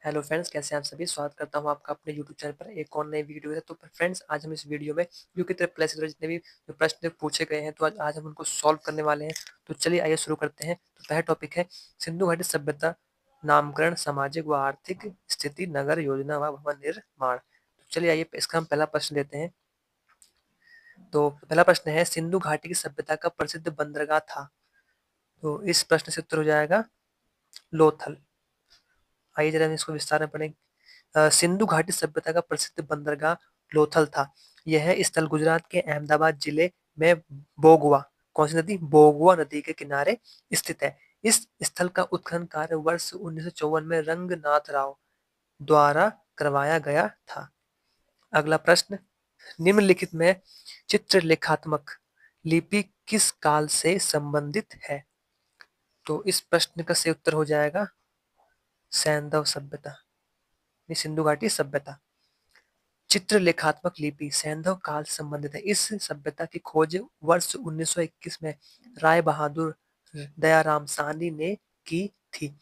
Hello friends, कैसे हैं आप सभी। स्वागत करता हूं आपका अपने यूट्यूब चैनल पर एक और नई वीडियो है। तो फ्रेंड्स, आज हम इस वीडियो में यूके के प्लस जितने भी जो प्रश्न पूछे गए हैं तो आज हम उनको सॉल्व करने वाले हैं। तो चलिए आइए शुरू करते हैं। तो पहला टॉपिक है सिंधु घाटी सभ्यता, नामकरण, सामाजिक व आर्थिक स्थिति, नगर योजना व भवन निर्माण। तो चलिए आइए इसका हम पहला प्रश्न लेते हैं। तो पहला प्रश्न है सिंधु घाटी की सभ्यता का प्रसिद्ध बंदरगाह था। तो इस प्रश्न से उत्तर हो जाएगा लोथल। आइए जरा हम इसको विस्तार में पढ़ें। सिंधु घाटी सभ्यता का प्रसिद्ध बंदरगाह लोथल था। यह स्थल गुजरात के अहमदाबाद जिले में बोगवा, कौन सी नदी, बोगवा नदी के किनारे स्थित है। इस स्थल का उत्खनन कार्य वर्ष 1954 में रंगनाथ राव द्वारा करवाया गया था। अगला प्रश्न, निम्नलिखित में चित्रलेखात्मक लिपि किस काल से संबंधित है। तो इस प्रश्न का सही उत्तर हो जाएगा सैंधव सभ्यता, सिंधु घाटी सभ्यता। चित्रलेखात्मक लिपि सैंधव काल से संबंधित है। इस सभ्यता की खोज वर्ष 1921 में राय बहादुर दयाराम साहनी ने की थी।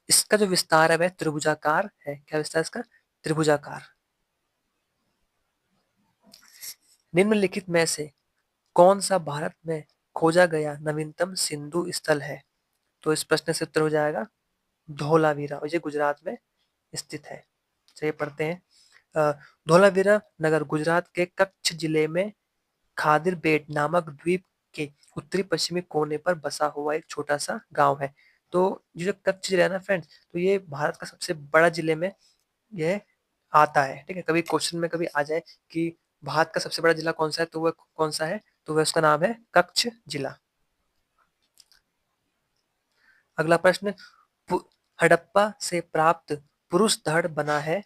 इसका जो विस्तार है वह त्रिभुजाकार है। क्या विस्तार इसका, त्रिभुजाकार। निम्नलिखित में से कौन सा भारत में खोजा गया नवीनतम सिंधु स्थल है। तो इस प्रश्न से उत्तर हो जाएगा धोलावीरा, और ये गुजरात में स्थित है। चलिए पढ़ते हैं। धोलावीरा नगर गुजरात के कच्छ जिले में खादिर बेट नामक द्वीप के उत्तरी पश्चिमी कोने पर बसा हुआ एक छोटा सा गांव है। तो ये जो कच्छ जिला है ना फ्रेंड्स, तो ये भारत का सबसे बड़ा जिले में यह आता है। ठीक है, कभी क्वेश्चन में कभी आ जाए कि भारत का सबसे बड़ा जिला कौन सा है, तो वह कौन सा है, तो वह उसका नाम है कच्छ जिला। अगला प्रश्न, हड़प्पा से प्राप्त पुरुष धड़ बना है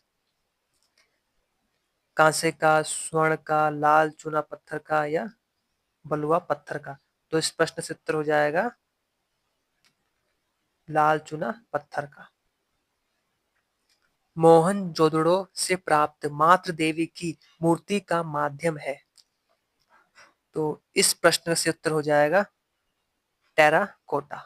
कांसे का, स्वर्ण का, लाल चूना पत्थर का या बलुआ पत्थर का। तो इस प्रश्न से उत्तर हो जाएगा लाल चूना पत्थर का। मोहनजोदड़ो से प्राप्त मातृ देवी की मूर्ति का माध्यम है। तो इस प्रश्न से उत्तर हो जाएगा टेराकोटा।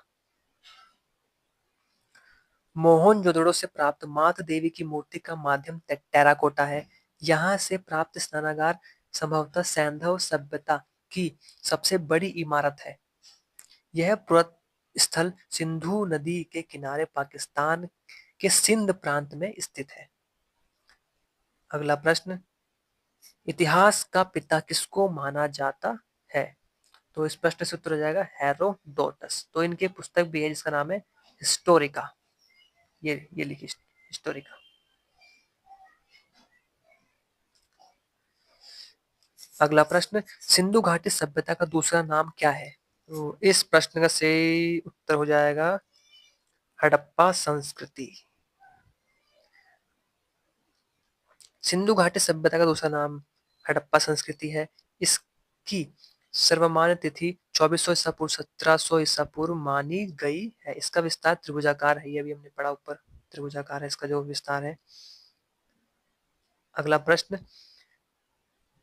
मोहनजोदड़ो से प्राप्त मातृ देवी की मूर्ति का माध्यम टेराकोटा है। यहाँ से प्राप्त स्नानागार संभवतः सैंधव सभ्यता की सबसे बड़ी इमारत है। यह पुरातन स्थल सिंधु नदी के किनारे पाकिस्तान के सिंध प्रांत में स्थित है। अगला प्रश्न, इतिहास का पिता किसको माना जाता है। तो इस प्रश्न से उत्तर हो जाएगा हेरोडोटस। तो इनके पुस्तक भी है जिसका नाम है हिस्टोरिका। ये लिखी हिस्टोरिका। अगला प्रश्न, सिंधु घाटी सभ्यता का दूसरा नाम क्या है। तो इस प्रश्न का सही उत्तर हो जाएगा हड़प्पा संस्कृति। सिंधु घाटी सभ्यता का दूसरा नाम हड़प्पा संस्कृति है। इसकी सर्वमान्य तिथि 2400 ईसा पूर्व 1700 ईसा पूर्व मानी गई है। इसका विस्तार त्रिभुजाकार है, ये अभी हमने पढ़ा ऊपर, त्रिभुजाकार है इसका जो विस्तार है। अगला प्रश्न,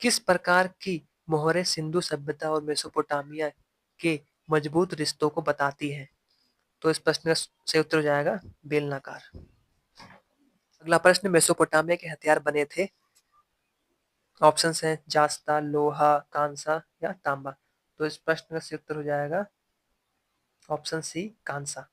किस प्रकार की मोहरें सिंधु सभ्यता और मेसोपोटामिया के मजबूत रिश्तों को बताती है। तो इस प्रश्न का सही उत्तर हो जाएगा बेलनाकार। अगला प्रश्न, मेसोपोटामिया के हथियार बने थे। ऑप्शन हैं जास्ता, लोहा, कांसा या तांबा। तो इस प्रश्न का सही उत्तर हो जाएगा ऑप्शन सी, कांसा।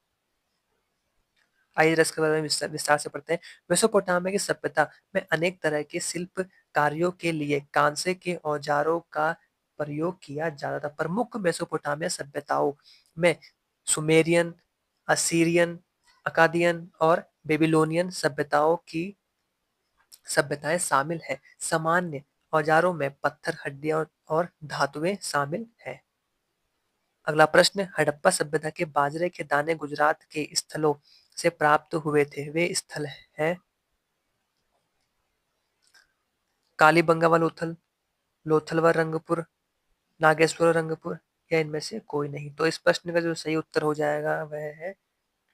आइए इसके बारे में विस्तार से पढ़ते हैं। मेसोपोटामिया की सभ्यता में अनेक तरह के शिल्प कार्यों के लिए कांसे के औजारों का प्रयोग किया जाता था। प्रमुख मेसोपोटामिया सभ्यताओं में सुमेरियन, असीरियन, अकादियन और बेबीलोनियन सभ्यताएं शामिल हैं। सामान्य औजारों में पत्थर, हड्डियां और धातुएं शामिल हैं। अगला प्रश्न, हड़प्पा सभ्यता के बाजरे के दाने गुजरात के स्थलों से प्राप्त हुए थे। वे स्थल हैं कालीबंगा व लोथल, लोथल व रंगपुर, नागेश्वर रंगपुर या इनमें से कोई नहीं। तो इस प्रश्न का जो सही उत्तर हो जाएगा वह है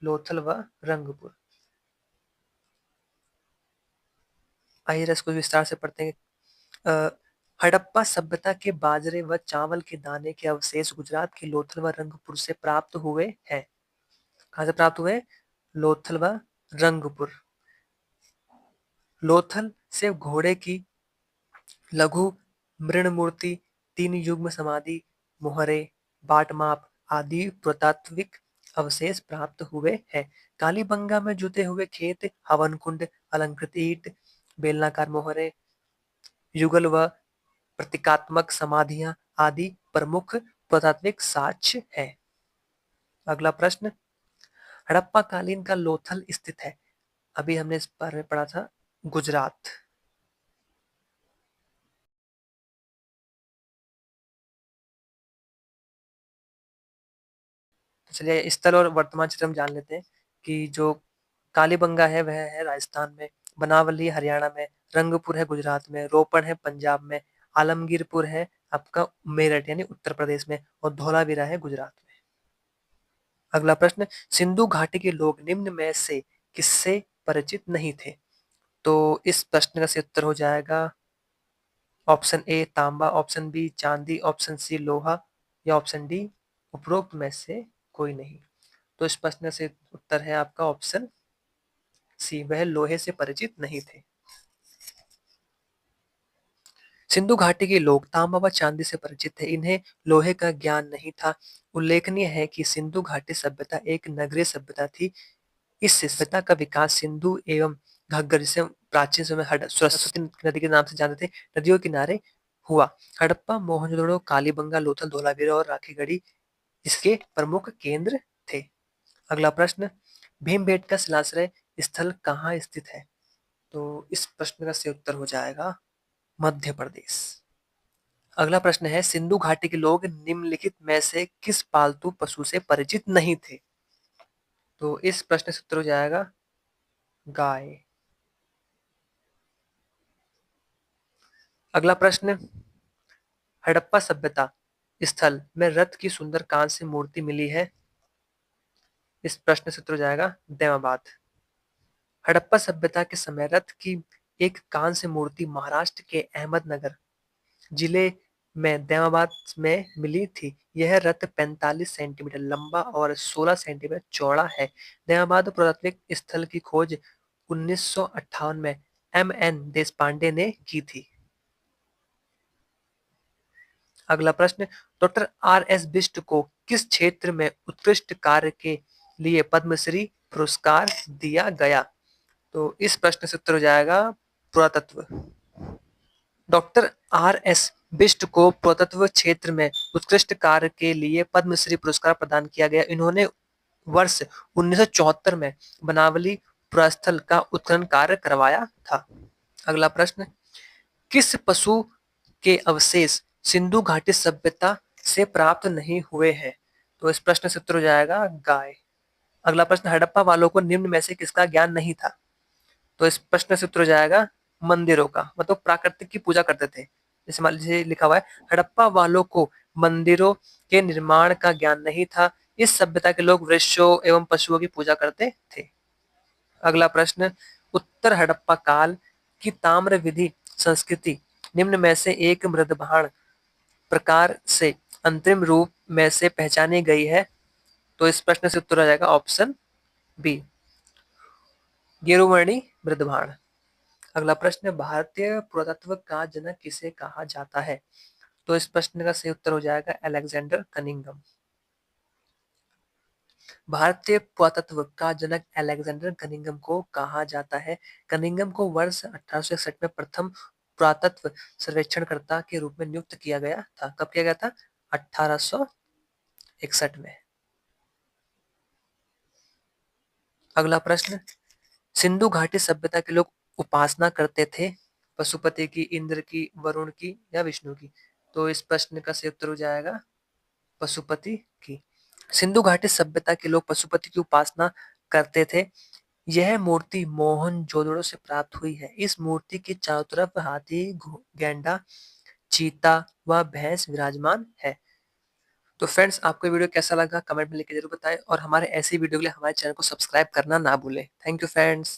लोथल व रंगपुर। आइए इसको विस्तार से पढ़ते हैं। हड़प्पा सभ्यता के बाजरे व चावल के दाने के अवशेष गुजरात के लोथल व रंगपुर से प्राप्त हुए हैं। कहां से प्राप्त हुए, लोथल व रंगपुर। लोथल से घोड़े की लघु मृण मूर्ति, 3 युग्म समाधि, मोहरे, बाटमाप आदि पुरातात्विक अवशेष प्राप्त हुए हैं। कालीबंगा में जुते हुए खेत, हवन कुंड, अलंकृत ईंट, बेलनाकार मोहरे, युगल व प्रतीकात्मक समाधियां आदि प्रमुख पुरातात्विक साक्ष्य हैं। अगला प्रश्न, हड़प्पा कालीन का लोथल स्थित है। अभी हमने इस बारे में पढ़ा था, गुजरात। तो चलिए स्थल और वर्तमान क्षेत्र हम जान लेते हैं कि जो कालीबंगा है वह है राजस्थान में, बनावली हरियाणा में, रंगपुर है गुजरात में, रोपड़ है पंजाब में, आलमगीरपुर है आपका मेरठ यानी उत्तर प्रदेश में, और धौलावीरा है गुजरात में। अगला प्रश्न, सिंधु घाटी के लोग निम्न में से किससे परिचित नहीं थे? तो इस प्रश्न का सही उत्तर हो जाएगा ऑप्शन ए तांबा, ऑप्शन बी चांदी, ऑप्शन सी लोहा, या ऑप्शन डी उपरोक्त में से कोई नहीं। तो इस प्रश्न से उत्तर है आपका ऑप्शन सी, वह लोहे से परिचित नहीं थे। सिंधु घाटी के लोग तांबा व चांदी से परिचित थे, इन्हें लोहे का ज्ञान नहीं था। उल्लेखनीय है कि सिंधु घाटी सभ्यता एक नगरीय सभ्यता थी। इस सभ्यता का विकास सिंधु एवं घग्गर, जिसे प्राचीन समय सरस्वती नदी के नाम से जानते थे, नदियों के किनारे हुआ। हड़प्पा, मोहनजोदड़ो, कालीबंगा, लोथल, धोलावीरा और राखीगढ़ी इसके प्रमुख केंद्र थे। अगला प्रश्न, भीमबेटका शिलाश्रय स्थल कहाँ स्थित है? तो इस प्रश्न का सही उत्तर हो जाएगा मध्य प्रदेश। अगला प्रश्न है, सिंधु घाटी के लोग निम्नलिखित में से किस पालतू पशु से परिचित नहीं थे? तो इस प्रश्न से उत्तर हो जाएगा गाय। अगला प्रश्न, हड़प्पा सभ्यता स्थल में रथ की सुंदर कांस्य मूर्ति मिली है। इस प्रश्न से उत्तर हो जाएगा देवाबाद। हड़प्पा सभ्यता के समय रथ की एक कांस्य मूर्ति महाराष्ट्र के अहमदनगर जिले में देवाबाद में मिली थी। यह रथ 45 सेंटीमीटर लंबा और 16 सेंटीमीटर चौड़ा है। देवाबाद पुरातात्विक स्थल की खोज 1958 में M.N. देशपांडे ने की थी। अगला प्रश्न, डॉक्टर R.S. बिष्ट को किस क्षेत्र में उत्कृष्ट कार्य के लिए पद्मश्री पुरस्कार दिया गया? तो इस प्रश्न से उत्तर हो जाएगा पुरातत्व। Doctor R.S. बिष्ट को पुरातत्व क्षेत्र में उत्कृष्ट कार्य के लिए पद्मश्री पुरस्कार प्रदान किया गया। इन्होंने वर्ष 1974 में बनावली पुरास्थल का उत्खनन कार्य करवाया था। अगला प्रश्न, किस पशु के अवशेष सिंधु घाटी सभ्यता से प्राप्त नहीं हुए हैं? तो इस प्रश्न से उत्तर हो जाएगा गाय। अगला प्रश्न, हड़प्पा वालों को निम्न में से किसका ज्ञान नहीं था? तो इस प्रश्न से उत्तर हो जाएगा मंदिरों का, मतलब प्राकृतिक की पूजा करते थे। जैसे मान लीजिए लिखा हुआ है, हड़प्पा वालों को मंदिरों के निर्माण का ज्ञान नहीं था। इस सभ्यता के लोग वृक्षों एवं पशुओं की पूजा करते थे। अगला प्रश्न, उत्तर हड़प्पा काल की ताम्र विधि संस्कृति निम्न में से एक मृदभाण प्रकार से अंतरिम रूप में से पहचानी गई है। तो इस प्रश्न से उत्तर आ जाएगा ऑप्शन बी, गेरुवर्णी मृदभाण। अगला प्रश्न, भारतीय पुरातत्व का जनक किसे कहा जाता है? तो इस प्रश्न का सही उत्तर हो जाएगा अलेक्जेंडर कनिंघम। भारतीय पुरातत्व का जनक अलेक्जेंडर कनिंघम को कहा जाता है। कनिंघम को वर्ष 1861 में प्रथम पुरातत्व सर्वेक्षणकर्ता के रूप में नियुक्त किया गया था। कब किया गया था? 1861 में। अगला प्रश्न, सिंधु घाटी सभ्यता के लोग उपासना करते थे पशुपति की, इंद्र की, वरुण की या विष्णु की? तो इस प्रश्न का सही उत्तर हो जाएगा पशुपति की। सिंधु घाटी सभ्यता के लोग पशुपति की उपासना करते थे। यह मूर्ति मोहनजोदड़ो से प्राप्त हुई है। इस मूर्ति के चारों तरफ हाथी, गैंडा, चीता व भैंस विराजमान है। तो फ्रेंड्स, आपको वीडियो कैसा लगा कमेंट में लिख के जरूर बताएं, और हमारे ऐसी वीडियो के लिए हमारे चैनल को सब्सक्राइब करना ना भूलें। Thank you friends.